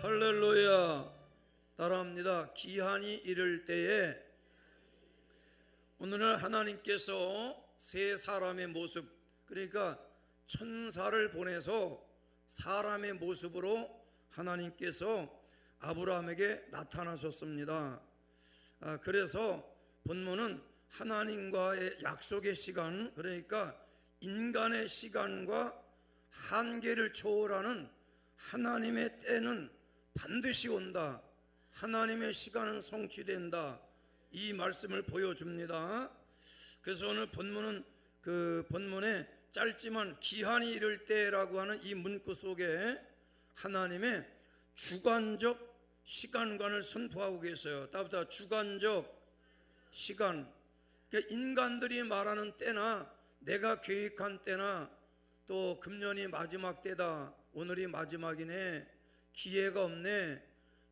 할렐루야. 따라합니다. 기한이 이를 때에. 오늘은 하나님께서 세 사람의 모습, 그러니까 천사를 보내서 사람의 모습으로 하나님께서 아브라함에게 나타나셨습니다. 그래서 본문은 하나님과의 약속의 시간, 그러니까 인간의 시간과 한계를 초월하는 하나님의 때는 반드시 온다, 하나님의 시간은 성취된다, 이 말씀을 보여줍니다. 그래서 오늘 본문은 그 본문에 짧지만 기한이 이를 때라고 하는 이 문구 속에 하나님의 주관적 시간관을 선포하고 계세요. 따뜻한 주관적 시간, 그러니까 인간들이 말하는 때나 내가 계획한 때나 또 금년이 마지막 때다, 오늘이 마지막이네, 기회가 없네,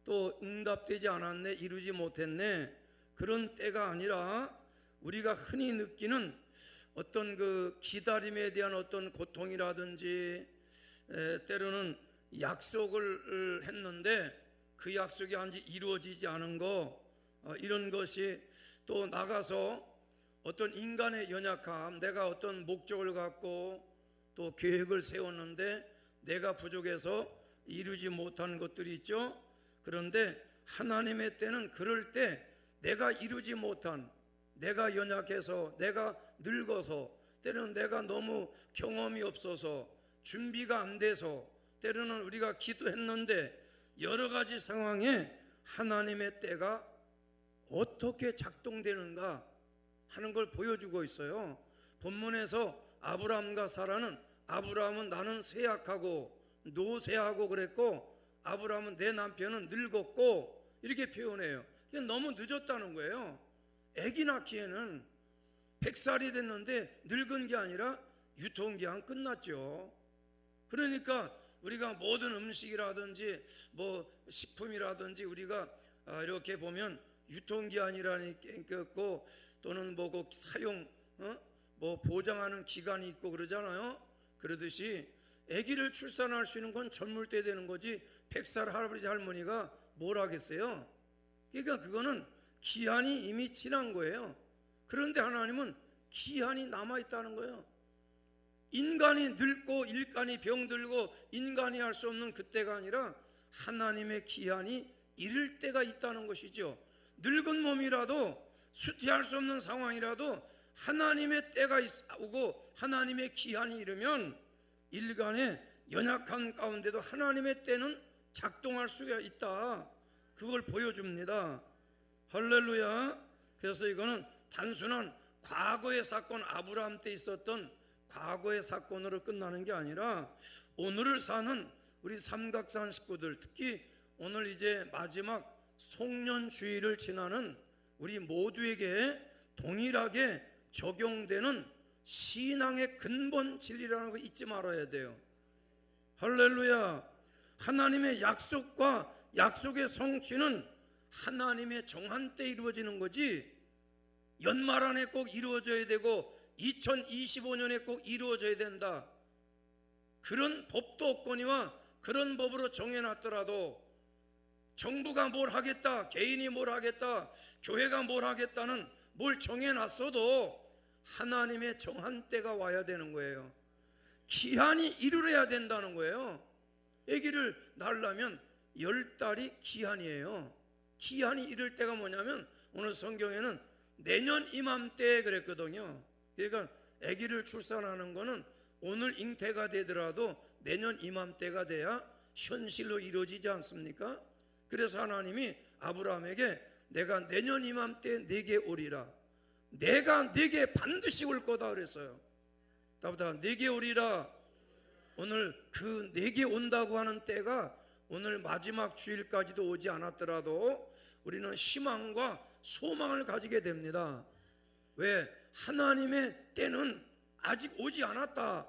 또 응답되지 않았네, 이루지 못했네, 그런 때가 아니라 우리가 흔히 느끼는 어떤 그 기다림에 대한 어떤 고통이라든지, 때로는 약속을 했는데 그 약속이 아직 이루어지지 않은 거, 이런 것이, 또 나가서 어떤 인간의 연약함, 내가 어떤 목적을 갖고 또 계획을 세웠는데 내가 부족해서 이루지 못한 것들이 있죠. 그런데 하나님의 때는 그럴 때 내가 이루지 못한, 내가 연약해서, 내가 늙어서, 때로는 내가 너무 경험이 없어서, 준비가 안 돼서, 때로는 우리가 기도했는데 여러 가지 상황에 하나님의 때가 어떻게 작동되는가 하는 걸 보여주고 있어요. 본문에서 아브라함과 사라는, 아브라함은 나는 쇠약하고 노쇠하고 그랬고, 아브라함은 내 남편은 늙었고, 이렇게 표현해요. 너무 늦었다는 거예요. 아기 낳기에는 100살이 됐는데 늙은 게 아니라 유통기한 끝났죠. 그러니까 우리가 모든 음식이라든지 뭐 식품이라든지 우리가 이렇게 보면 유통기한이라는 게 있고, 또는 뭐 그 사용 뭐 보장하는 기간이 있고 그러잖아요. 그러듯이 아기를 출산할 수 있는 건 젊을 때 되는 거지 100살 할아버지 할머니가 뭘 하겠어요. 그러니까 그거는 기한이 이미 지난 거예요. 그런데 하나님은 기한이 남아있다는 거예요. 인간이 늙고 인간이 병들고 인간이 할 수 없는 그때가 아니라 하나님의 기한이 이를 때가 있다는 것이죠. 늙은 몸이라도, 수태할 수 없는 상황이라도 하나님의 때가 오고 하나님의 기한이 이르면 인간의 연약한 가운데도 하나님의 때는 작동할 수가 있다, 그걸 보여줍니다. 할렐루야. 그래서 이거는 단순한 과거의 사건, 아브라함 때 있었던 과거의 사건으로 끝나는 게 아니라 오늘을 사는 우리 삼각산 식구들, 특히 오늘 이제 마지막 송년주의를 지나는 우리 모두에게 동일하게 적용되는 신앙의 근본 진리라는 거 잊지 말아야 돼요. 할렐루야. 하나님의 약속과 약속의 성취는 하나님의 정한 때 이루어지는 거지, 연말 안에 꼭 이루어져야 되고 2025년에 꼭 이루어져야 된다, 그런 법도 없거니와 그런 법으로 정해놨더라도, 정부가 뭘 하겠다, 개인이 뭘 하겠다, 교회가 뭘 하겠다는 뭘 정해놨어도 하나님의 정한 때가 와야 되는 거예요. 기한이 이르러야 된다는 거예요. 아기를 낳으려면 10달이 기한이에요. 기한이 이를 때가 뭐냐면 오늘 성경에는 내년 이맘때 그랬거든요. 그러니까 아기를 출산하는 거는 오늘 잉태가 되더라도 내년 이맘때가 돼야 현실로 이루어지지 않습니까? 그래서 하나님이 아브라함에게 내가 내년 이맘때 네게 오리라, 내가 네게 반드시 올 거다 그랬어요. 다보다 네게 오리라. 오늘 그 네게 온다고 하는 때가 오늘 마지막 주일까지도 오지 않았더라도 우리는 희망과 소망을 가지게 됩니다. 왜? 하나님의 때는 아직 오지 않았다,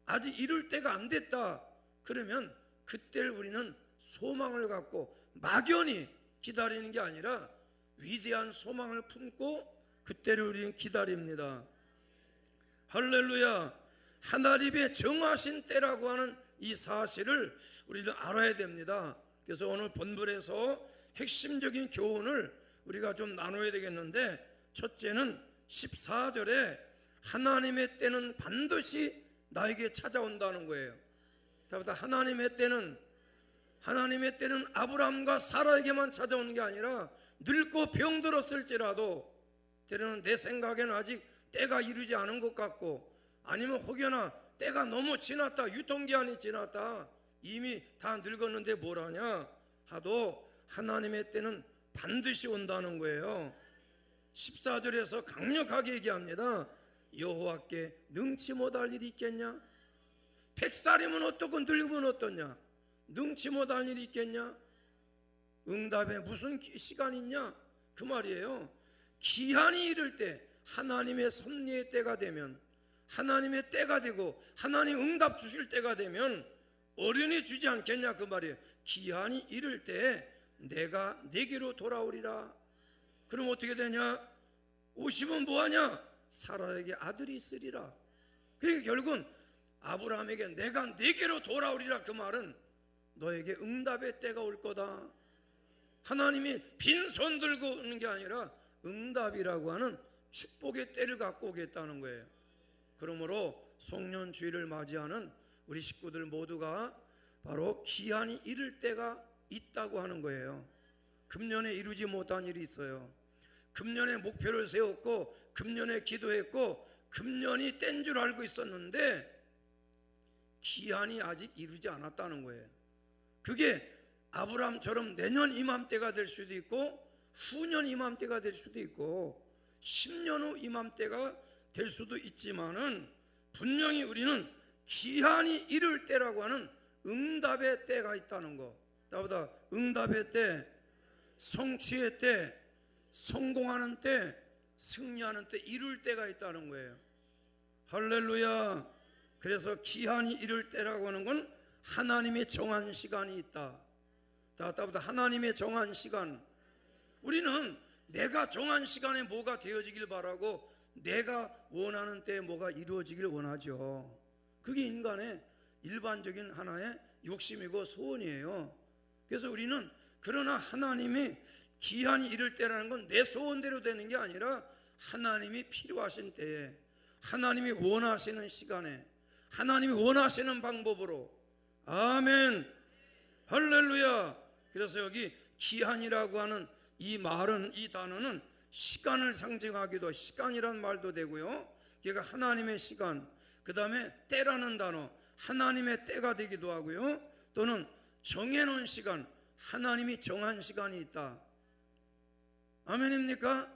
아직 이룰 때가 안 됐다, 그러면 그때를 우리는 소망을 갖고 막연히 기다리는 게 아니라 위대한 소망을 품고 그때를 우리는 기다립니다. 할렐루야. 하나님의 정하신 때라고 하는 이 사실을 우리는 알아야 됩니다. 그래서 오늘 본문에서 핵심적인 교훈을 우리가 좀 나눠야 되겠는데, 첫째는 14절에 하나님의 때는 반드시 나에게 찾아온다는 거예요. 하나님의 때는 아브라함과 사라에게만 찾아오는 게 아니라 늙고 병들었을지라도 때로는 내 생각에는 아직 때가 이르지 않은 것 같고, 아니면 혹여나 때가 너무 지났다, 유통기한이 지났다, 이미 다 늙었는데 뭘 하냐 하도 하나님의 때는 반드시 온다는 거예요. 14절에서 강력하게 얘기합니다. 여호와께 능치 못할 일이 있겠냐? 100살이면 어떻고 늙으면 어떠냐? 능치 못할 일이 있겠냐? 응답에 무슨 시간이 있냐? 그 말이에요. 기한이 이를 때, 하나님의 섭리의 때가 되면, 하나님의 때가 되고 하나님 응답 주실 때가 되면 어련히 주지 않겠냐 그 말이에요. 기한이 이를 때 내가 내게로 돌아오리라. 그럼 어떻게 되냐? 오시면 뭐하냐? 사라에게 아들이 있으리라. 그러니까 결국은 아브라함에게 내가 내게로 돌아오리라, 그 말은 너에게 응답의 때가 올 거다. 하나님이 빈손 들고 오는 게 아니라 응답이라고 하는 축복의 때를 갖고 오겠다는 거예요. 그러므로 송년주일을 맞이하는 우리 식구들 모두가 바로 기한이 이를 때가 있다고 하는 거예요. 금년에 이루지 못한 일이 있어요. 금년에 목표를 세웠고 금년에 기도했고 금년이 땐 줄 알고 있었는데 기한이 아직 이루지 않았다는 거예요. 그게 아브라함처럼 내년 이맘때가 될 수도 있고 후년 이맘때가 될 수도 있고 10년 후 이맘때가 될 수도 있지만은 분명히 우리는 기한이 이를 때라고 하는 응답의 때가 있다는 거. 나보다 응답의 때, 성취의 때, 성공하는 때, 승리하는 때, 이룰 때가 있다는 거예요. 할렐루야. 그래서 기한이 이를 때라고 하는 건 하나님의 정한 시간이 있다. 나보다 하나님의 정한 시간. 우리는 내가 정한 시간에 뭐가 되어지길 바라고 내가 원하는 때에 뭐가 이루어지길 원하죠. 그게 인간의 일반적인 하나의 욕심이고 소원이에요. 그래서 우리는 그러나 하나님이 기한이 이를 때라는 건 내 소원대로 되는 게 아니라 하나님이 필요하신 때에, 하나님이 원하시는 시간에, 하나님이 원하시는 방법으로. 아멘. 할렐루야. 그래서 여기 기한이라고 하는 이 말은, 이 단어는 시간을 상징하기도, 시간이란 말도 되고요, 얘가 하나님의 시간, 그 다음에 때라는 단어, 하나님의 때가 되기도 하고요, 또는 정해놓은 시간, 하나님이 정한 시간이 있다. 아멘입니까?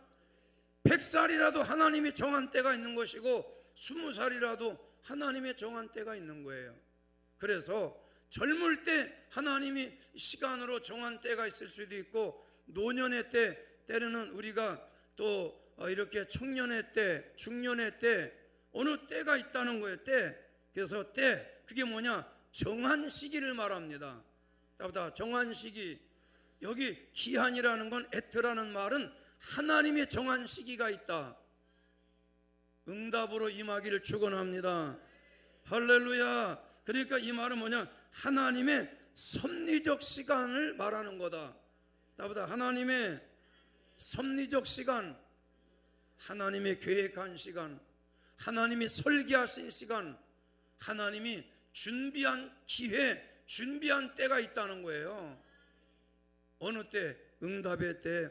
100살이라도 하나님이 정한 때가 있는 것이고 20살이라도 하나님의 정한 때가 있는 거예요. 그래서 젊을 때 하나님이 시간으로 정한 때가 있을 수도 있고, 노년의 때, 때로는 우리가 또 이렇게 청년의 때, 중년의 때, 어느 때가 있다는 거예요. 때. 그래서 때, 그게 뭐냐? 정한 시기를 말합니다. 정한 시기. 여기 기한이라는 건, 에트라는 말은 하나님의 정한 시기가 있다. 응답으로 임하기를 축원합니다. 할렐루야. 그러니까 이 말은 뭐냐? 하나님의 섭리적 시간을 말하는 거다. 하나님의 섭리적 시간, 하나님의 계획한 시간, 하나님이 설계하신 시간, 하나님이 준비한 기회, 준비한 때가 있다는 거예요. 어느 때? 응답의 때,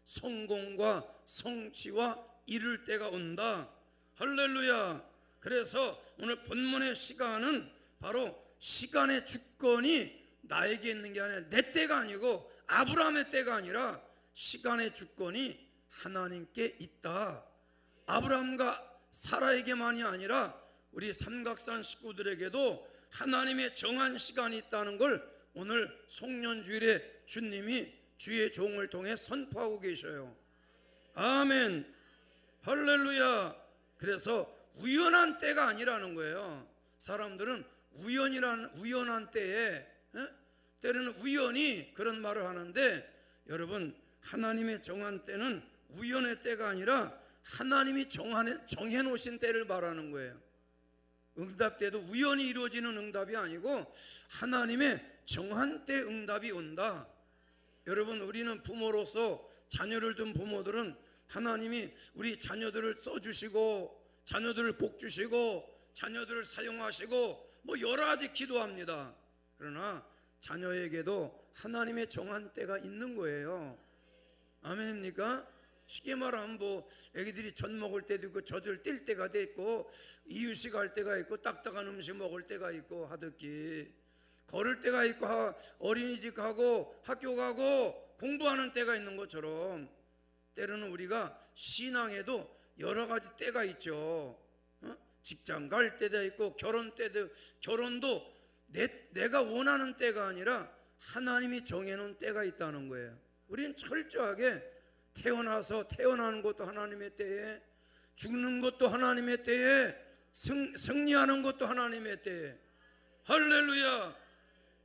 성공과 성취와 이룰 때가 온다. 할렐루야. 그래서 오늘 본문의 시간은 바로 시간의 주권이 나에게 있는 게 아니라, 내 때가 아니고 아브라함의 때가 아니라 시간의 주권이 하나님께 있다. 아브라함과 사라에게만이 아니라 우리 삼각산 식구들에게도 하나님의 정한 시간이 있다는 걸 오늘 송년주일에 주님이 주의 종을 통해 선포하고 계셔요. 아멘. 할렐루야. 그래서 우연한 때가 아니라는 거예요. 사람들은 우연한 때에, 때로는 우연히 그런 말을 하는데, 여러분, 하나님의 정한 때는 우연의 때가 아니라 하나님이 정해 놓으신 때를 말하는 거예요. 응답때도 우연히 이루어지는 응답이 아니고 하나님의 정한 때 응답이 온다. 여러분, 우리는 부모로서 자녀를 둔 부모들은 하나님이 우리 자녀들을 써주시고 자녀들을 복주시고 자녀들을 사용하시고 뭐 여러 가지 기도합니다. 그러나 자녀에게도 하나님의 정한 때가 있는 거예요. 아멘입니까? 쉽게 말하면 뭐 애기들이 젖 먹을 때도 있고 젖을 뗄 때가 있고 이유식 할 때가 있고 딱딱한 음식 먹을 때가 있고 하듯이 걸을 때가 있고 어린이집 가고 학교 가고 공부하는 때가 있는 것처럼 때로는 우리가 신앙에도 여러 가지 때가 있죠. 직장 갈 때도 있고 결혼도 내가 원하는 때가 아니라 하나님이 정해놓은 때가 있다는 거예요. 우리는 철저하게 태어나는 것도 하나님의 때에, 죽는 것도 하나님의 때에, 승리하는 것도 하나님의 때에, 할렐루야,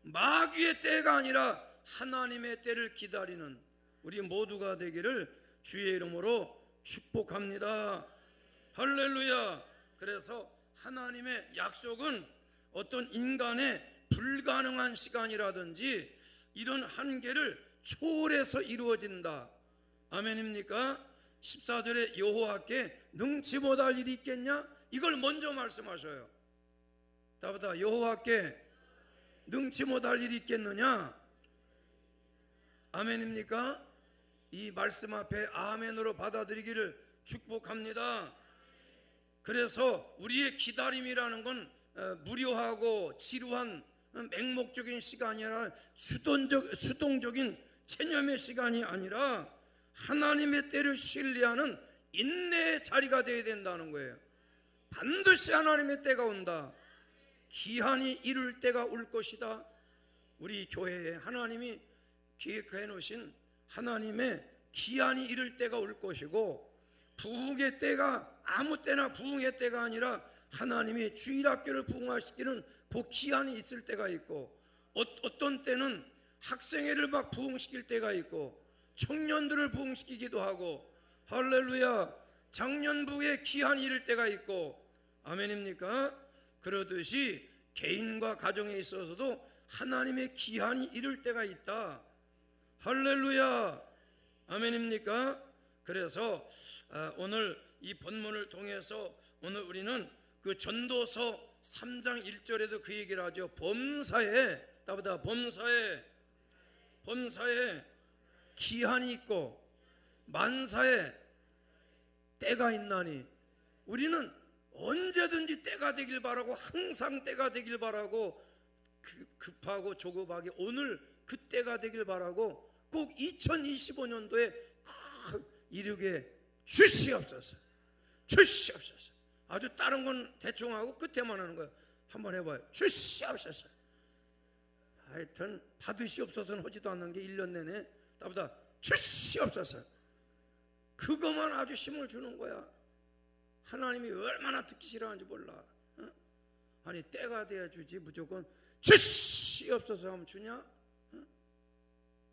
마귀의 때가 아니라 하나님의 때를 기다리는 우리 모두가 되기를 주의 이름으로 축복합니다. 할렐루야. 그래서 하나님의 약속은 어떤 인간의 불가능한 시간이라든지 이런 한계를 초월해서 이루어진다. 아멘입니까? 14절에 여호와께 능치 못할 일이 있겠냐? 이걸 먼저 말씀하셔요. 다보다 여호와께 능치 못할 일이 있겠느냐? 아멘입니까? 이 말씀 앞에 아멘으로 받아들이기를 축복합니다. 그래서 우리의 기다림이라는 건 무료하고 지루한 맹목적인 시간이 아니라 수동적인 체념의 시간이 아니라 하나님의 때를 신뢰하는 인내의 자리가 되어야 된다는 거예요. 반드시 하나님의 때가 온다. 기한이 이룰 때가 올 것이다. 우리 교회에 하나님이 계획해 놓으신 하나님의 기한이 이룰 때가 올 것이고, 부흥의 때가 아무 때나 부흥의 때가 아니라 하나님이 주일학교를 부흥하시기는 그 기한이 있을 때가 있고, 어떤 때는 학생회를 막 부흥시킬 때가 있고 청년들을 부흥시키기도 하고, 할렐루야, 장년부의 기한이 이를 때가 있고, 아멘입니까? 그러듯이 개인과 가정에 있어서도 하나님의 기한이 이를 때가 있다. 할렐루야, 아멘입니까? 그래서 오늘 이 본문을 통해서 오늘 우리는 그 전도서 3장 1절에도 그 얘기를 하죠. 범사에, 따보다 범사에 기한이 있고 만사에 때가 있나니, 우리는 언제든지 때가 되길 바라고 항상 때가 되길 바라고 급하고 조급하게 오늘 그 때가 되길 바라고 꼭 2025년도에 이루게 주시옵소서. 주시옵소서. 아주 다른 건 대충 하고 끝에만 하는 거예요. 한번 해봐요. 주시옵소서. 하여튼 받으시옵소서는 하지도 않는 게 1년 내내 나보다 주시옵소서. 그것만 아주 힘을 주는 거야. 하나님이 얼마나 듣기 싫어하는지 몰라. 아니 때가 돼야 주지 무조건 주시옵소서 하면 주냐?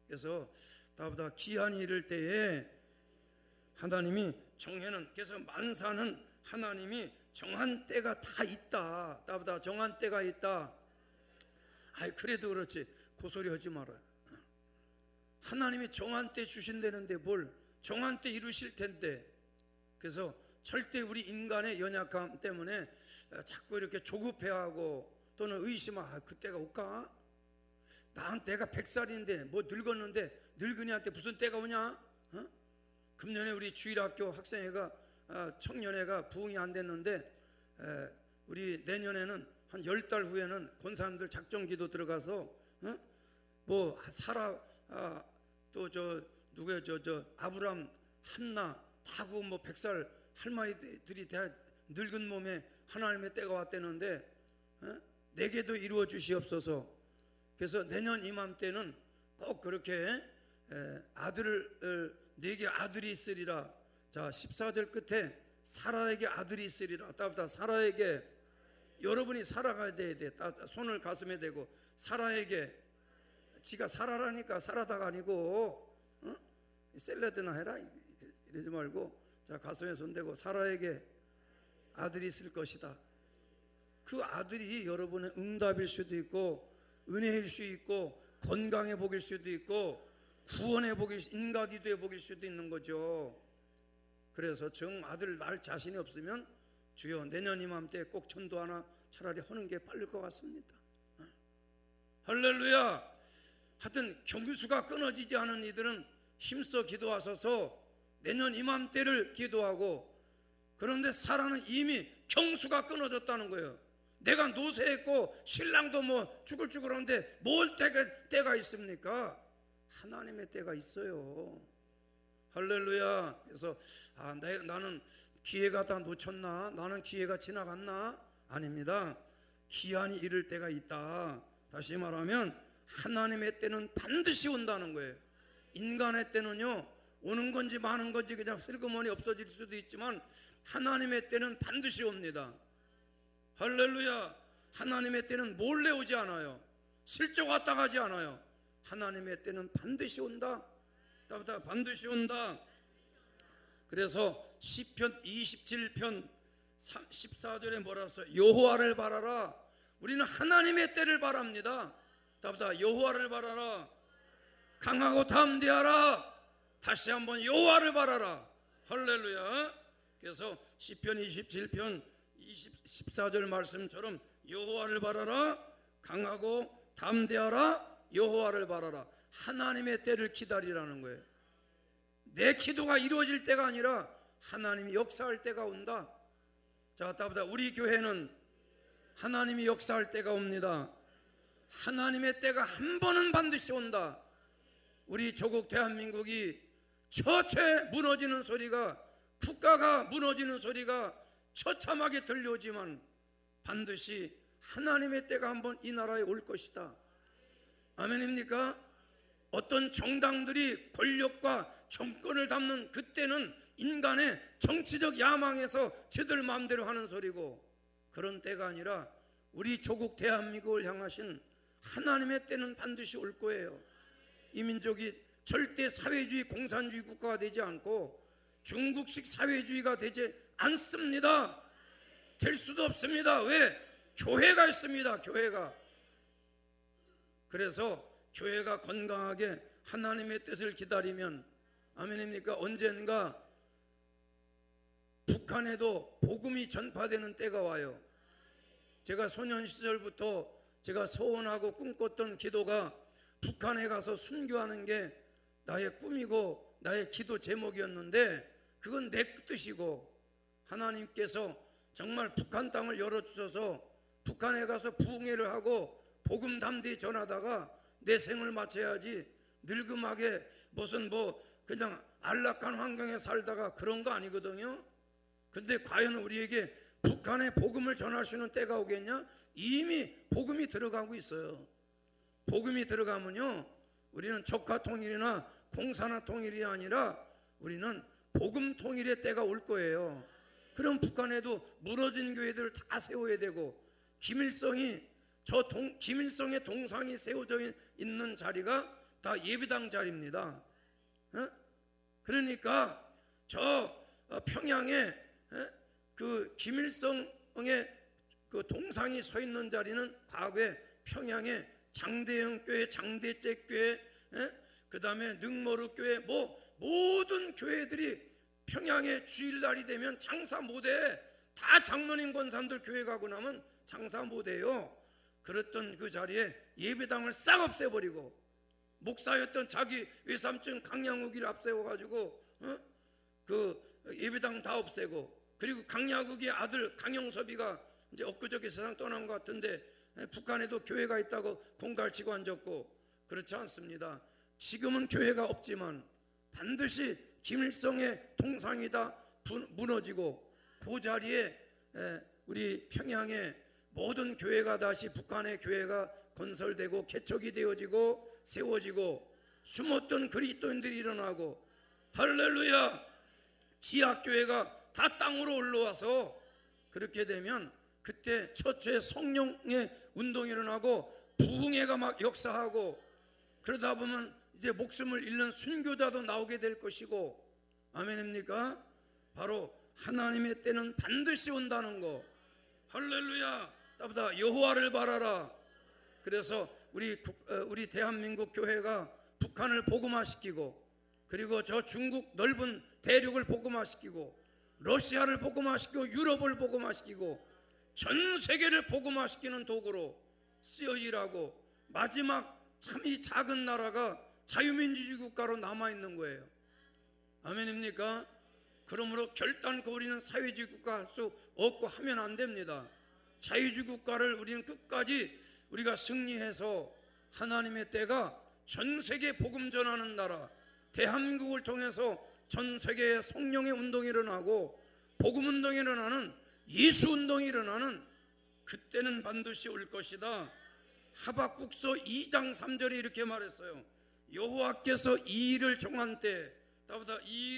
그래서 나보다 기한이 이를 때에 하나님이 정해는, 그래서 만사는 하나님이 정한 때가 다 있다. 나보다 정한 때가 있다. 아이 그래도 그렇지 고소리 하지 말아요. 하나님이 정한 때 주신다는데 뭘 정한 때 이루실 텐데. 그래서 절대 우리 인간의 연약함 때문에 자꾸 이렇게 조급해하고 또는 의심하, 그때가 올까? 내가 100살인데 뭐 늙었는데 늙은이한테 무슨 때가 오냐? 금년에 우리 주일학교 학생회가 청년회가 부흥이 안 됐는데 우리 내년에는 한 10달 후에는 권사님들 작정기도 들어가서 뭐 사라 또 저 누구야 저 아브람 한나 다구 뭐 100살 할머니들이 다 늙은 몸에 하나님의 때가 왔다는데 내게도 이루어 주시옵소서. 그래서 내년 이맘때는 꼭 그렇게 내게 아들이 있으리라. 자 14절 끝에 사라에게 아들이 있으리라. 따뜻하 사라에게, 여러분이 살아가야 돼. 손을 가슴에 대고 사라에게, 지가 살아라니까 사라다가 아니고 샐러드나 해라 이러지 말고, 자 가슴에 손 대고 사라에게 아들이 있을 것이다. 그 아들이 여러분의 응답일 수도 있고 은혜일 수 있고 건강의 복일 수도 있고 구원의 복일, 인가기도의 복일 수도 있는 거죠. 그래서 정 아들 낳을 자신이 없으면 주여 내년 이맘때 꼭 전도 하나 차라리 하는 게 빠를 것 같습니다. 할렐루야. 하여튼 경수가 끊어지지 않은 이들은 힘써 기도하셔서 내년 이맘때를 기도하고, 그런데 사라는 이미 경수가 끊어졌다는 거예요. 내가 노쇠했고 신랑도 뭐 쭈글쭈글한데 뭘 때가 있습니까? 하나님의 때가 있어요. 할렐루야. 그래서 나는 기회가 다 놓쳤나? 나는 기회가 지나갔나? 아닙니다. 기한이 이를 때가 있다. 다시 말하면 하나님의 때는 반드시 온다는 거예요. 인간의 때는요, 오는 건지 마는 건지 그냥 슬그머니 없어질 수도 있지만 하나님의 때는 반드시 옵니다. 할렐루야. 하나님의 때는 몰래 오지 않아요. 슬쩍 왔다 가지 않아요. 하나님의 때는 반드시 온다. 반드시 온다. 그래서 시편 27편 14절에 뭐라 써? 여호와를 바라라. 우리는 하나님의 때를 바랍니다. 여호와를 바라라. 강하고 담대하라. 다시 한번 여호와를 바라라. 할렐루야. 그래서 시편 27편 14절 말씀처럼 여호와를 바라라. 강하고 담대하라. 여호와를 바라라. 하나님의 때를 기다리라는 거예요. 내 기도가 이루어질 때가 아니라 하나님이 역사할 때가 온다. 자, 우리 교회는 하나님이 역사할 때가 옵니다. 하나님의 때가 한 번은 반드시 온다. 우리 조국 대한민국이 처체 무너지는 소리가, 국가가 무너지는 소리가 처참하게 들려오지만 반드시 하나님의 때가 한번 이 나라에 올 것이다. 아멘입니까? 어떤 정당들이 권력과 정권을 담는 그때는 인간의 정치적 야망에서 저들 마음대로 하는 소리고, 그런 때가 아니라 우리 조국 대한민국을 향하신 하나님의 때는 반드시 올 거예요. 이 민족이 절대 사회주의 공산주의 국가가 되지 않고 중국식 사회주의가 되지 않습니다. 될 수도 없습니다. 왜? 교회가 있습니다. 교회가. 그래서 교회가 건강하게 하나님의 뜻을 기다리면, 아멘입니까? 언젠가 북한에도 복음이 전파되는 때가 와요. 제가 소년 시절부터 제가 소원하고 꿈꿨던 기도가 북한에 가서 순교하는 게 나의 꿈이고 나의 기도 제목이었는데, 그건 내 뜻이고 하나님께서 정말 북한 땅을 열어주셔서 북한에 가서 부흥회를 하고 복음 담대히 전하다가 내 생을 마쳐야지 늙음하게 무슨 그냥 안락한 환경에 살다가 그런 거 아니거든요. 근데 과연 우리에게 북한에 복음을 전할 수 있는 때가 오겠냐? 이미 복음이 들어가고 있어요. 복음이 들어가면요, 우리는 적화 통일이나 공산화 통일이 아니라 우리는 복음 통일의 때가 올 거예요. 그럼 북한에도 무너진 교회들을 다 세워야 되고, 김일성의 동상이 세워져 있는 자리가 다 예배당 자리입니다. 그러니까 저 평양에 그 김일성의 그 동상이 서 있는 자리는 과거에 평양에 장대영 교회, 장대째 교회, 그 다음에 능모르 교회, 모든 교회들이 평양에 주일날이 되면 장사 못해. 다 장로님 권사님들 교회 가고 나면 장사 못해요. 그랬던 그 자리에 예배당을 싹 없애버리고, 목사였던 자기 외삼촌 강양욱이를 앞세워가지고 그 예배당 다 없애고, 그리고 강양욱의 아들 강영섭이가 이제 엊그저께 세상 떠난 것 같은데 북한에도 교회가 있다고 공갈 치고 앉았고, 그렇지 않습니다. 지금은 교회가 없지만 반드시 김일성의 동상이 다 무너지고 그 자리에 우리 평양에 모든 교회가 다시 북한의 교회가 건설되고 개척이 되어지고 세워지고 숨었던 그리스도인들이 일어나고, 할렐루야, 지하교회가 다 땅으로 올라와서, 그렇게 되면 그때 처처의 성령의 운동이 일어나고 부흥회가 막 역사하고, 그러다 보면 이제 목숨을 잃는 순교자도 나오게 될 것이고, 아멘입니까? 바로 하나님의 때는 반드시 온다는 거. 할렐루야. 나보다 여호와를 바라라. 그래서 우리 대한민국 교회가 북한을 복음화시키고, 그리고 저 중국 넓은 대륙을 복음화시키고, 러시아를 복음화시키고, 유럽을 복음화시키고, 전 세계를 복음화시키는 도구로 쓰여지라고, 마지막 참 이 작은 나라가 자유민주주의 국가로 남아있는 거예요. 아멘입니까? 그러므로 결단코 우리는 사회주의 국가 할 수 없고 하면 안 됩니다. 자유주의 국가를 우리는 끝까지 우리가 승리해서 하나님의 때가 전 세계 복음 전하는 나라, 대한민국을 통해서 전 세계에 성령의 운동이 일어나고 복음 운동이 일어나는, 예수 운동이 일어나는 그때는 반드시 올 것이다. 하박국서 2장 3절에 이렇게 말했어요. 여호와께서 이 일을 정한 때, 나보다 이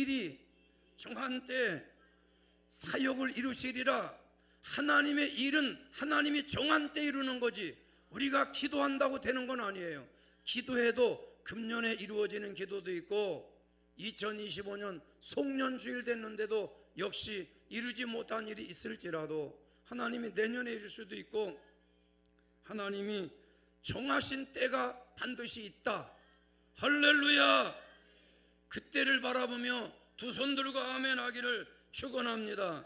일이 정한 때 사역을 이루시리라. 하나님의 일은 하나님이 정한 때 이루는 거지, 우리가 기도한다고 되는 건 아니에요. 기도해도 금년에 이루어지는 기도도 있고, 2025년 송년주일 됐는데도 역시 이루지 못한 일이 있을지라도 하나님이 내년에 이룰 수도 있고, 하나님이 정하신 때가 반드시 있다. 할렐루야. 그때를 바라보며 두 손 들고 아멘 하기를 축원합니다.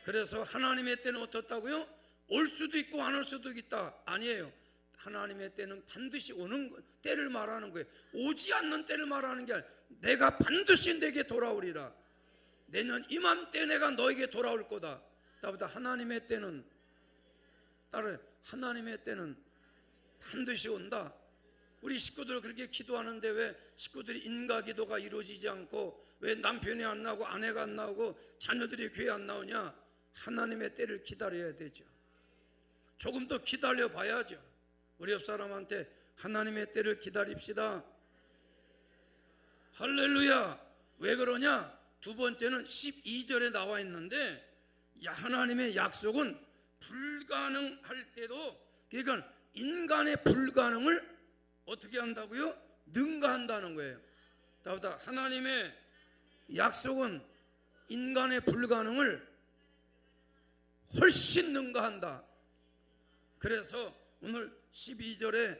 그래서 하나님의 때는 어떻다고요? 올 수도 있고 안 올 수도 있다. 아니에요. 하나님의 때는 반드시 오는 때를 말하는 거예요. 오지 않는 때를 말하는 게 아니라 내가 반드시 내게 돌아오리라. 내년 이맘때 내가 너에게 돌아올 거다. 나보다 하나님의 때는, 따라 하나님의 때는 반드시 온다. 우리 식구들 그렇게 기도하는데 왜 식구들이 인가 기도가 이루어지지 않고, 왜 남편이 안 나오고 아내가 안 나오고 자녀들이 교회 안 나오냐? 하나님의 때를 기다려야 되죠. 조금 더 기다려 봐야죠. 우리 옆 사람한테 하나님의 때를 기다립시다. 할렐루야. 왜 그러냐? 두 번째는 12절에 나와 있는데, 하나님의 약속은 불가능할 때도, 그러니까 인간의 불가능을 어떻게 한다고요? 능가한다는 거예요. 나보다 하나님의 약속은 인간의 불가능을 훨씬 능가한다. 그래서 오늘 12절에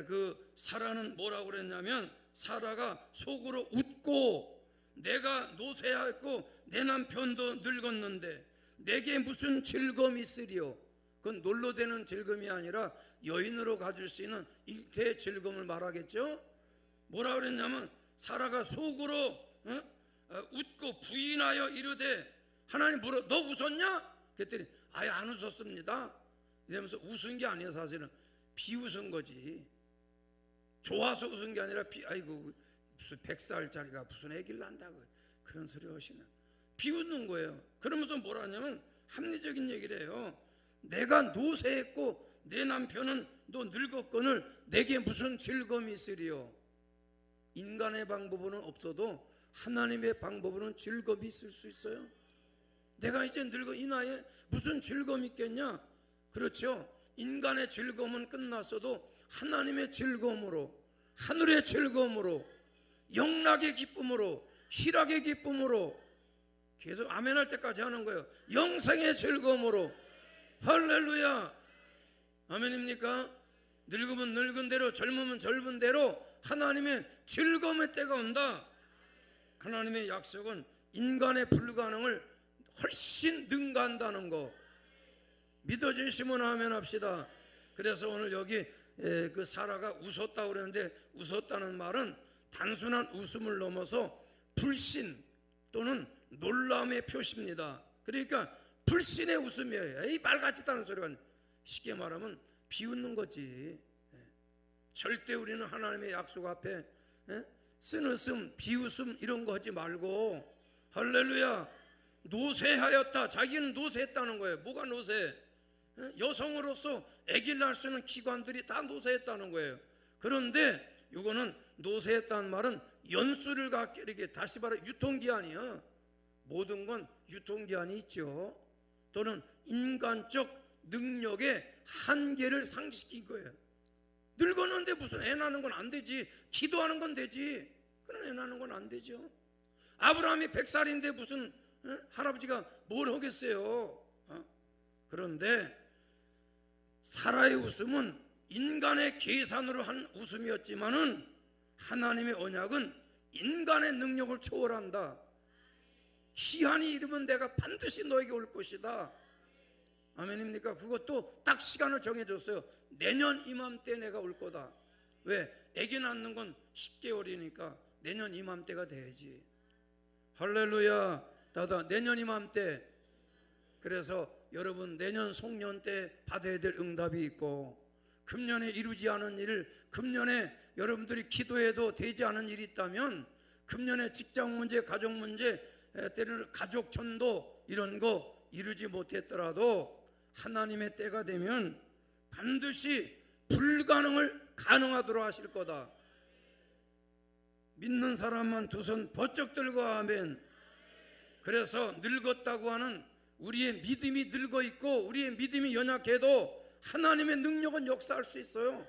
그 사라는 뭐라고 그랬냐면, 사라가 속으로 웃고, 내가 노쇠하였고 내 남편도 늙었는데 내게 무슨 즐거움이 있으리요. 그건 놀러 되는 즐거움이 아니라 여인으로 가질 수 있는 일태의 즐거움을 말하겠죠. 뭐라 그랬냐면, 사라가 속으로 웃고 부인하여 이르되, 하나님 물어, 너 웃었냐? 그랬더니 아예 안 웃었습니다. 이러면서 웃은 게 아니에요. 사실은 비웃은 거지. 좋아서 웃은 게 아니라 아이고 무슨 100살짜리가 무슨 애기를 낳는다고 그런 소리 하시나, 비웃는 거예요. 그러면서 뭐라 하냐면 합리적인 얘기를 해요. 내가 노쇠했고 내 남편은 너 늙었거늘 내게 무슨 즐거움이 있으리요. 인간의 방법으로는 없어도 하나님의 방법으로는 즐거움이 있을 수 있어요. 내가 이제 늙어 이 나이에 무슨 즐거움이 있겠냐? 그렇죠. 인간의 즐거움은 끝났어도 하나님의 즐거움으로, 하늘의 즐거움으로, 영락의 기쁨으로, 희락의 기쁨으로 계속 아멘할 때까지 하는 거예요. 영생의 즐거움으로. 할렐루야. 아멘입니까? 늙으면 늙은 대로, 젊으면 젊은 대로 하나님의 즐거움의 때가 온다. 하나님의 약속은 인간의 불가능을 훨씬 능가한다는 거 믿어주시면 아멘 합시다. 그래서 오늘 여기 그 사라가 웃었다고 그러는데, 웃었다는 말은 단순한 웃음을 넘어서 불신 또는 놀라움의 표시입니다. 그러니까 불신의 웃음이에요. 에이 말같지다는 소리가, 쉽게 말하면 비웃는 거지. 절대 우리는 하나님의 약속 앞에 쓴웃음, 비웃음 이런 거 하지 말고, 할렐루야. 노쇠하였다. 자기는 노쇠했다는 거예요. 뭐가 노쇠? 여성으로서 아기를 낳을 수 있는 기관들이 다 노쇠했다는 거예요. 그런데 이거는 노쇠했다는 말은 연수를 갖게, 이렇게 다시 말해 유통기한이야. 모든 건 유통기한이 있죠. 또는 인간적 능력의 한계를 상기시킨 거예요. 늙었는데 무슨 애 낳는 건 안 되지. 기도하는 건 되지. 그런 애 낳는 건 안 되죠. 아브라함이 100살인데 무슨 할아버지가 뭘 하겠어요. 그런데 사라의 웃음은 인간의 계산으로 한 웃음이었지만은 하나님의 언약은 인간의 능력을 초월한다. 기한이 이르면 내가 반드시 너에게 올 것이다. 아멘입니까? 그것도 딱 시간을 정해줬어요. 내년 이맘때 내가 올 거다. 왜? 아기 낳는 건 10개월이니까 내년 이맘때가 돼야지. 할렐루야. 다다 내년 이맘때. 그래서 여러분 내년 송년 때 받아야 될 응답이 있고, 금년에 이루지 않은 일을 금년에 여러분들이 기도해도 되지 않은 일이 있다면, 금년에 직장 문제, 가족 문제, 때로는 가족 전도 이런 거 이루지 못했더라도 하나님의 때가 되면 반드시 불가능을 가능하도록 하실 거다. 믿는 사람만 두 손 번쩍 들고 아멘. 그래서 늙었다고 하는 우리의 믿음이 늙어 있고 우리의 믿음이 연약해도 하나님의 능력은 역사할 수 있어요.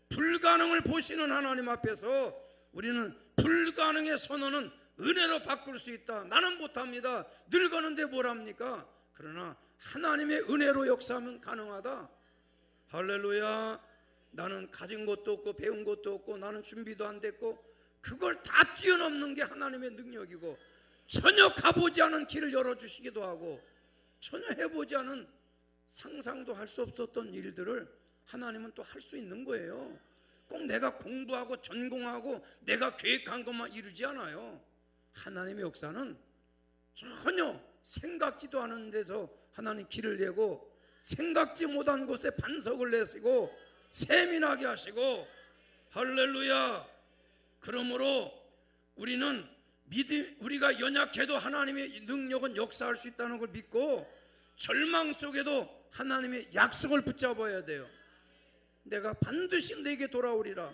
불가능을 보시는 하나님 앞에서 우리는 불가능의 선언은 은혜로 바꿀 수 있다. 나는 못합니다. 늙었는데 뭘 합니까? 그러나 하나님의 은혜로 역사하면 가능하다. 할렐루야. 나는 가진 것도 없고 배운 것도 없고 나는 준비도 안 됐고, 그걸 다 뛰어넘는 게 하나님의 능력이고, 전혀 가보지 않은 길을 열어주시기도 하고, 전혀 해보지 않은 상상도 할 수 없었던 일들을 하나님은 또 할 수 있는 거예요. 꼭 내가 공부하고 전공하고 내가 계획한 것만 이루지 않아요. 하나님의 역사는 전혀 생각지도 않은 데서 하나님 길을 내고, 생각지 못한 곳에 반석을 내시고 세민하게 하시고, 할렐루야. 그러므로 우리는 우리가 연약해도 하나님의 능력은 역사할 수 있다는 걸 믿고, 절망 속에도 하나님의 약속을 붙잡아야 돼요. 내가 반드시 내게 돌아오리라.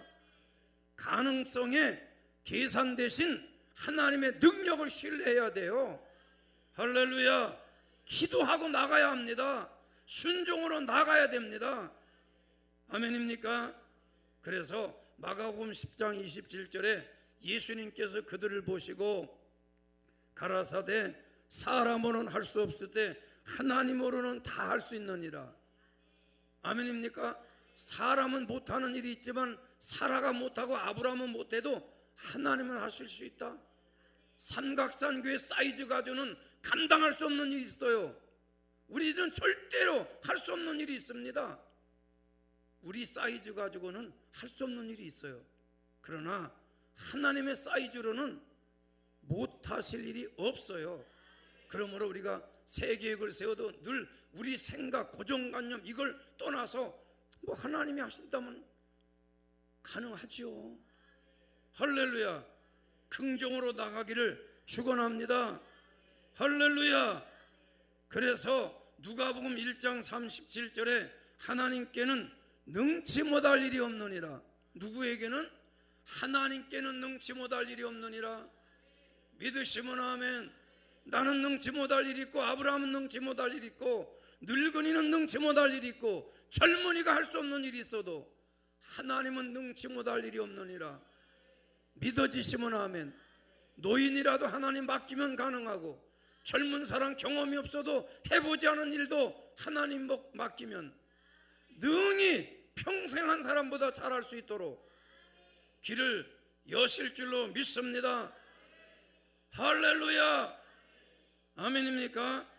가능성에 계산 대신 하나님의 능력을 신뢰해야 돼요. 할렐루야. 기도하고 나가야 합니다. 순종으로 나가야 됩니다. 아멘입니까? 그래서 마가복음 10장 27절에 예수님께서 그들을 보시고 가라사대 사람으로는 할 수 없을 때 하나님으로는 다 할 수 있느니라. 아멘입니까? 사람은 못하는 일이 있지만 사라가 못하고 아브라함은 못해도 하나님은 하실 수 있다. 삼각산교회 사이즈 가지고는 감당할 수 없는 일이 있어요. 우리는 절대로 할 수 없는 일이 있습니다. 우리 사이즈 가지고는 할 수 없는 일이 있어요. 그러나 하나님의 사이즈로는 못하실 일이 없어요. 그러므로 우리가 새 계획을 세워도 늘 우리 생각, 고정관념 이걸 떠나서 뭐 하나님이 하신다면 가능하지요. 할렐루야. 긍정으로 나가기를 축원합니다. 할렐루야. 그래서 누가복음 1장 37절에 하나님께는 능치 못할 일이 없느니라. 누구에게는? 하나님께는 능치 못할 일이 없느니라. 믿으시면 아멘. 나는 능치 못할 일이 있고, 아브라함은 능치 못할 일이 있고, 늙은이는 능치 못할 일이 있고, 젊은이가 할 수 없는 일이 있어도 하나님은 능치 못할 일이 없느니라. 믿어지시면 아멘. 노인이라도 하나님 맡기면 가능하고, 젊은 사람 경험이 없어도 해보지 않은 일도 하나님 맡기면 능히 평생 한 사람보다 잘할 수 있도록 길을 여실 줄로 믿습니다. 할렐루야. 아멘입니까?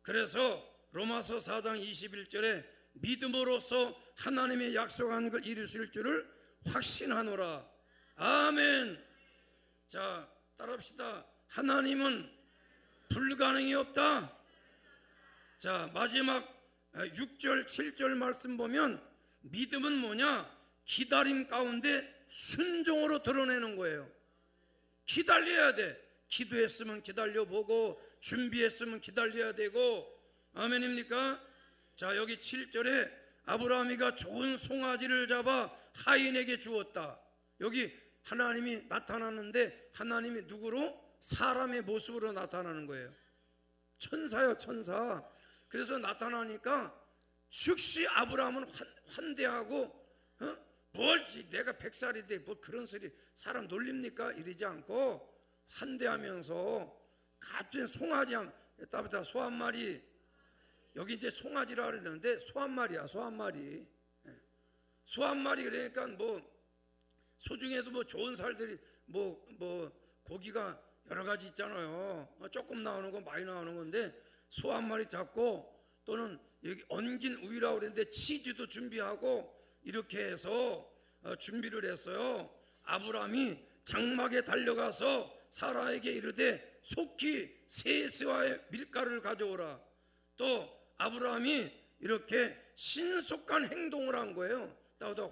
그래서 로마서 4장 21절에 믿음으로써 하나님의 약속한 걸 이루실 줄을 확신하노라. 아멘. 자, 따라합시다. 하나님은 불가능이 없다. 자, 마지막 6절 7절 말씀 보면 믿음은 뭐냐? 기다림 가운데 순종으로 드러내는 거예요. 기다려야 돼. 기도했으면 기다려보고, 준비했으면 기다려야 되고. 아멘입니까? 자, 여기 7절에 아브라함이가 좋은 송아지를 잡아 하인에게 주었다. 여기 하나님이 나타났는데 하나님이 누구로? 사람의 모습으로 나타나는 거예요. 천사요, 천사. 그래서 나타나니까 즉시 아브라함은 환대하고, 뭘지 내가 100살인데 뭐 그런 소리 사람 놀립니까? 이러지 않고 환대하면서 갑자기 송아지 소 한 마리, 여기 이제 송아지라 그랬는데 소 한 마리야, 소 한 마리. 소 한 마리 그러니까 뭐 소 중에도 뭐 좋은 살들이 뭐 고기가 여러 가지 있잖아요. 조금 나오는 거 많이 나오는 건데 소 한 마리 잡고 또는 여기 엉긴 우유라고 그랬는데 치즈도 준비하고 이렇게 해서 준비를 했어요. 아브라함이 장막에 달려가서 사라에게 이르되 속히 세 세와의 밀가루를 가져오라. 또 아브라함이 이렇게 신속한 행동을 한 거예요. 나보다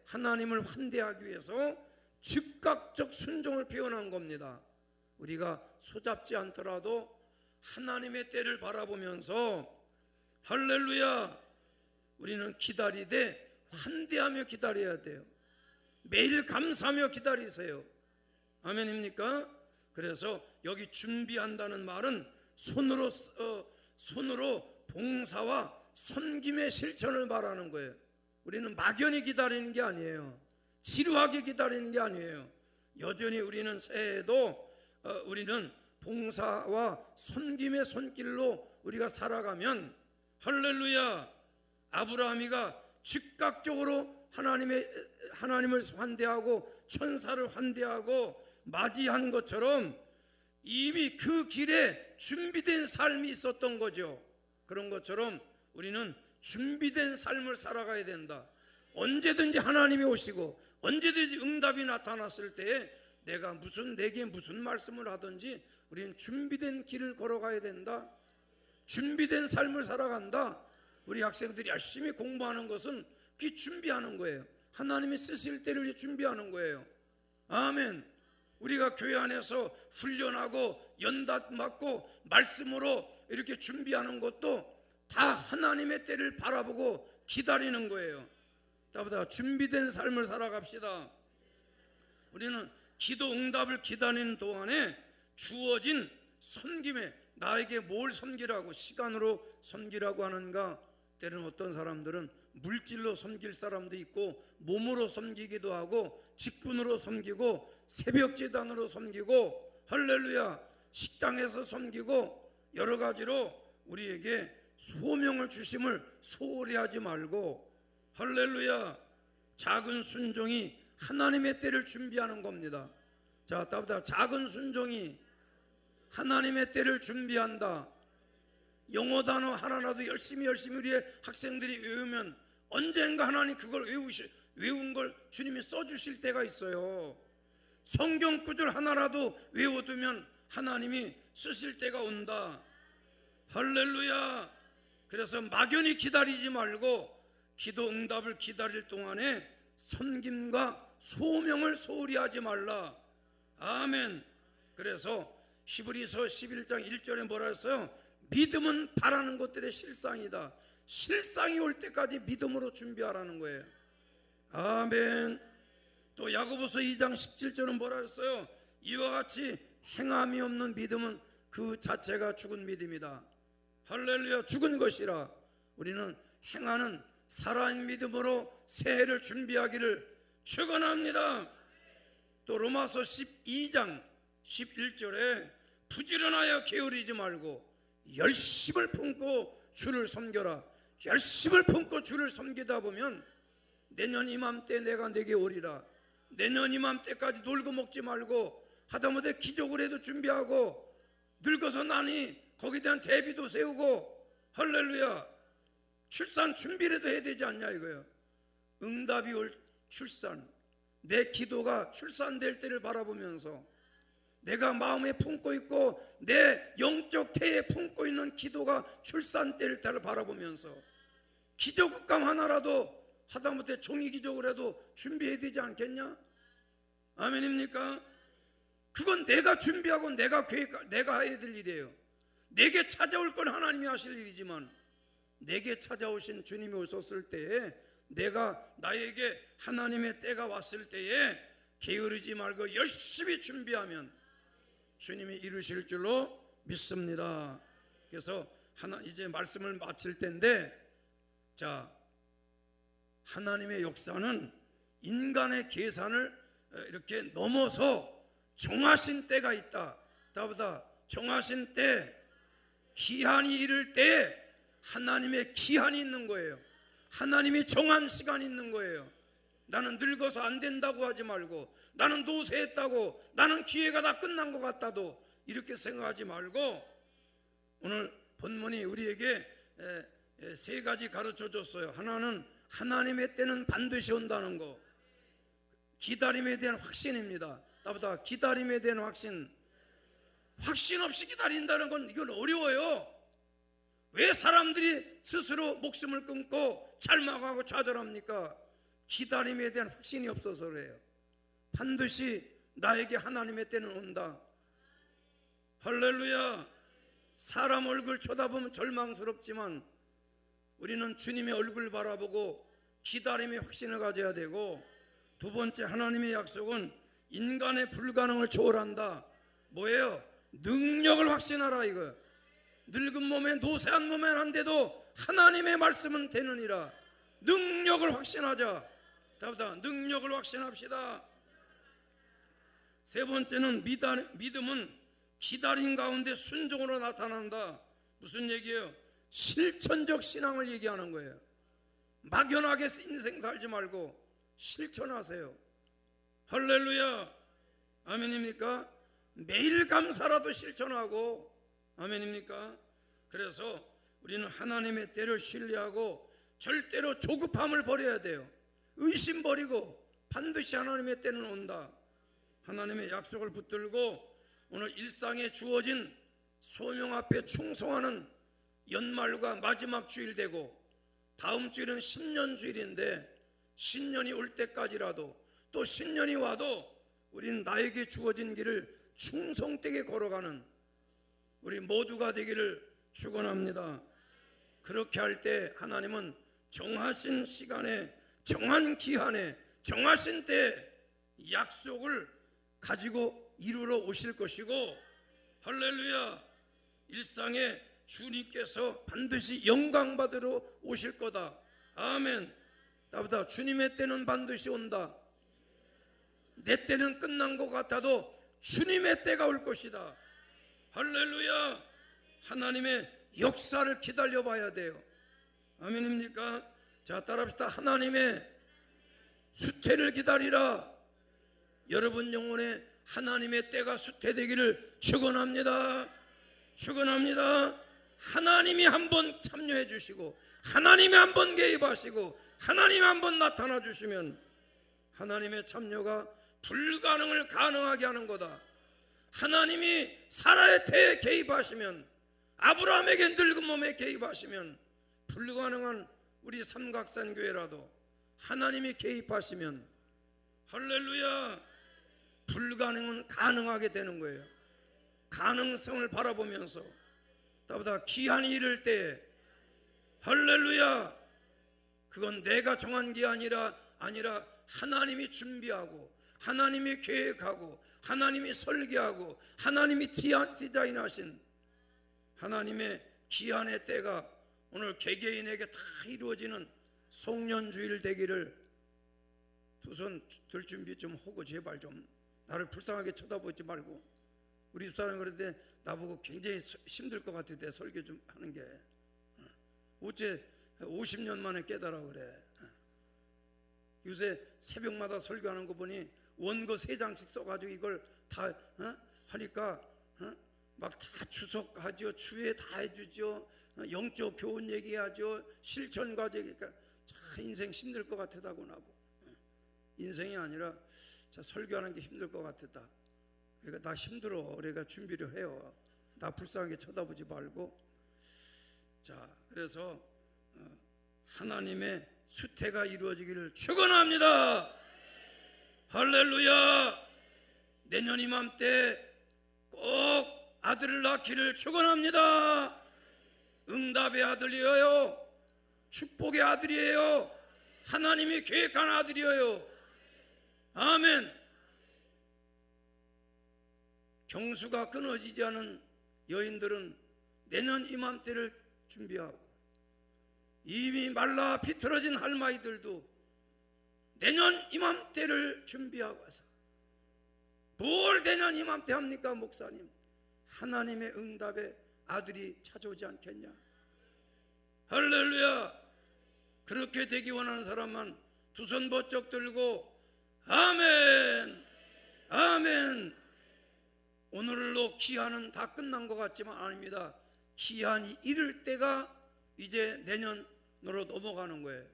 하나님을 환대하기 위해서 즉각적 순종을 표현한 겁니다. 우리가 소잡지 않더라도 하나님의 때를 바라보면서 할렐루야, 우리는 기다리되 환대하며 기다려야 돼요. 매일 감사하며 기다리세요. 아멘입니까? 그래서 여기 준비한다는 말은 손으로 봉사와 섬김의 실천을 말하는 거예요. 우리는 막연히 기다리는 게 아니에요. 지루하게 기다리는 게 아니에요. 여전히 우리는 새해에도 우리는 봉사와 섬김의 손길로 우리가 살아가면 할렐루야, 아브라함이가 즉각적으로 하나님을 환대하고 천사를 환대하고 맞이한 것처럼 이미 그 길에 준비된 삶이 있었던 거죠. 그런 것처럼 우리는 준비된 삶을 살아가야 된다. 언제든지 하나님이 오시고 언제든지 응답이 나타났을 때에 내게 무슨 말씀을 하든지 우리는 준비된 길을 걸어가야 된다. 준비된 삶을 살아간다. 우리 학생들이 열심히 공부하는 것은 그 준비하는 거예요. 하나님이 쓰실 때를 준비하는 거예요. 아멘. 우리가 교회 안에서 훈련하고 연단 맞고 말씀으로 이렇게 준비하는 것도 다 하나님의 때를 바라보고 기다리는 거예요. 나보다 준비된 삶을 살아갑시다. 우리는 기도 응답을 기다리는 동안에 주어진 섬김에 나에게 뭘 섬기라고, 시간으로 섬기라고 하는가? 때로는 어떤 사람들은 물질로 섬길 사람도 있고 몸으로 섬기기도 하고 직분으로 섬기고 새벽제단으로 섬기고 할렐루야 식당에서 섬기고 여러 가지로 우리에게 소명을 주심을 소홀히 하지 말고 할렐루야 작은 순종이 하나님의 때를 준비하는 겁니다. 자, 따보다 작은 순종이 하나님의 때를 준비한다. 영어 단어 하나라도 열심히 우리의 학생들이 외우면 언젠가 하나님 그걸 외운 걸 주님이 써주실 때가 있어요. 성경 구절 하나라도 외워두면 하나님이 쓰실 때가 온다. 할렐루야. 그래서 막연히 기다리지 말고 기도 응답을 기다릴 동안에 섬김과 소명을 소홀히 하지 말라. 아멘. 그래서 히브리서 11장 1절에 뭐라 했어요? 믿음은 바라는 것들의 실상이다. 실상이 올 때까지 믿음으로 준비하라는 거예요. 아멘. 또 야고보서 2장 17절은 뭐라 했어요? 이와 같이 행함이 없는 믿음은 그 자체가 죽은 믿음이다. 할렐루야. 죽은 것이라. 우리는 행하는 살아있는 믿음으로 새해를 준비하기를 축원합니다. 또 로마서 12장 11절에 부지런하여 게으르지 말고 열심을 품고 주를 섬겨라. 열심을 품고 주를 섬기다 보면 내년 이맘때 내가 내게 오리라. 내년 이맘때까지 놀고 먹지 말고 하다못해 기적을 준비하고 늙어서 나니 거기에 대한 대비도 세우고 할렐루야 출산 준비라도 해야 되지 않냐 이거예요. 응답이 올 출산, 내 기도가 출산될 때를 바라보면서 내가 마음에 품고 있고 내 영적 태에 품고 있는 기도가 출산될 때를 바라보면서 기적극감 하나라도 하다못해 종이 기적이라도 준비해야 되지 않겠냐? 아멘입니까? 그건 내가 준비하고 내가 해야 될 일이에요. 내게 찾아올 건 하나님이 하실 일이지만 내게 찾아오신 주님이 오셨을 때에 내가 나에게 하나님의 때가 왔을 때에 게으르지 말고 열심히 준비하면 주님이 이루실 줄로 믿습니다. 그래서 이제 말씀을 마칠 텐데, 자, 하나님의 역사는 인간의 계산을 이렇게 넘어서 정하신 때가 있다. 다보다 정하신 때, 기한이 이를 때 하나님의 기한이 있는 거예요. 하나님이 정한 시간이 있는 거예요. 나는 늙어서 안 된다고 하지 말고, 나는 노쇠했다고, 나는 기회가 다 끝난 것 같다도 이렇게 생각하지 말고, 오늘 본문이 우리에게 세 가지 가르쳐 줬어요. 하나는 하나님의 때는 반드시 온다는 거, 기다림에 대한 확신입니다. 나보다 기다림에 대한 확신. 확신 없이 기다린다는 건 이건 어려워요. 왜 사람들이 스스로 목숨을 끊고 절망하고 좌절합니까? 기다림에 대한 확신이 없어서 그래요. 반드시 나에게 하나님의 때는 온다. 할렐루야. 사람 얼굴 쳐다보면 절망스럽지만 우리는 주님의 얼굴 바라보고 기다림의 확신을 가져야 되고, 두 번째, 하나님의 약속은 인간의 불가능을 초월한다. 뭐예요? 능력을 확신하라 이거. 늙은 몸에 노쇠한 몸에 한데도 하나님의 말씀은 되느니라. 능력을 확신하자. 다보다 능력을 확신합시다. 세 번째는 믿음은 기다림 가운데 순종으로 나타난다. 무슨 얘기예요? 실천적 신앙을 얘기하는 거예요. 막연하게 인생 살지 말고 실천하세요. 할렐루야. 아멘입니까? 매일 감사라도 실천하고, 아멘입니까? 그래서 우리는 하나님의 때를 신뢰하고 절대로 조급함을 버려야 돼요. 의심 버리고 반드시 하나님의 때는 온다. 하나님의 약속을 붙들고 오늘 일상에 주어진 소명 앞에 충성하는 연말과 마지막 주일 되고, 다음 주일은 신년 주일인데 신년이 올 때까지라도, 또 신년이 와도 우리는 나에게 주어진 길을 충성되게 걸어가는 우리 모두가 되기를 축원합니다. 그렇게 할 때 하나님은 정하신 시간에, 정한 기한에, 정하신 때에 약속을 가지고 이루러 오실 것이고, 할렐루야. 일상에 주님께서 반드시 영광 받으러 오실 거다. 아멘. 나보다 주님의 때는 반드시 온다. 내 때는 끝난 것 같아도 주님의 때가 올 것이다. 할렐루야. 하나님의 역사를 기다려 봐야 돼요. 아멘입니까? 자, 따라합시다. 하나님의 수태를 기다리라. 여러분 영혼에 하나님의 때가 수태되기를 축원합니다. 축원합니다. 하나님이 한번 참여해 주시고, 하나님이 한번 개입하시고, 하나님이 한번 나타나 주시면 하나님의 참여가 불가능을 가능하게 하는 거다. 하나님이 사라의 태에 개입하시면, 아브라함에게 늙은 몸에 개입하시면, 불가능한 우리 삼각산 교회라도 하나님이 개입하시면, 할렐루야, 불가능은 가능하게 되는 거예요. 가능성을 바라보면서 나보다 기한이 이를 때, 할렐루야, 그건 내가 정한 게 아니라 하나님이 준비하고, 하나님이 계획하고, 하나님이 설계하고, 하나님이 디자인하신 하나님의 기한의 때가 오늘 개개인에게 다 이루어지는 송년주일 되기를, 두 손 들 준비 좀 하고 제발 좀 나를 불쌍하게 쳐다보지 말고. 우리 집사람이 그런데 나보고 굉장히 힘들 것 같은데 설교 좀 하는 게 어째 50년 만에 깨달아 그래. 요새 새벽마다 설교하는 거 보니 원고 3장씩 써가지고 이걸 다 하니까 막 다 추석하죠, 주에 다 해주죠, 영적 교훈 얘기하죠, 실천 과제니까 참 인생 힘들 것 같다고 나보고. 인생이 아니라 자, 설교하는 게 힘들 것 같았다. 그러니까 나 힘들어. 그러니까 준비를 해요. 나 불쌍하게 쳐다보지 말고. 자, 그래서 하나님의 수태가 이루어지기를 축원합니다. 할렐루야. 내년 이맘때 꼭 아들을 낳기를 축원합니다. 응답의 아들이에요. 축복의 아들이에요. 하나님이 계획한 아들이에요. 아멘. 경수가 끊어지지 않은 여인들은 내년 이맘때를 준비하고, 이미 말라 비틀어진 할마이들도 내년 이맘때를 준비하고 와서, 뭘 내년 이맘때 합니까 목사님? 하나님의 응답의 아들이 찾아오지 않겠냐? 할렐루야. 그렇게 되기 원하는 사람만 두 손 번쩍 들고 아멘, 아멘. 오늘로 기한은 다 끝난 것 같지만 아닙니다. 기한이 이를 때가 이제 내년으로 넘어가는 거예요.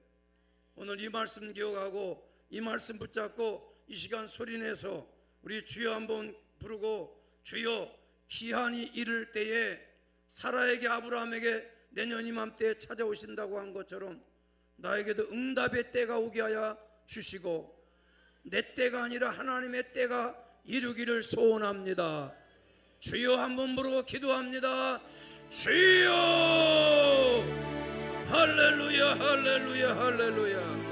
오늘 이 말씀 기억하고 이 말씀 붙잡고 이 시간 소리내서 우리 주여 한번 부르고, 주여, 기한이 이를 때에 사라에게 아브라함에게 내년 이맘때에 찾아오신다고 한 것처럼 나에게도 응답의 때가 오게 하여 주시고 내 때가 아니라 하나님의 때가 이루기를 소원합니다. 주여 한번 부르고 기도합니다. 주여. 할렐루야, 할렐루야, 할렐루야.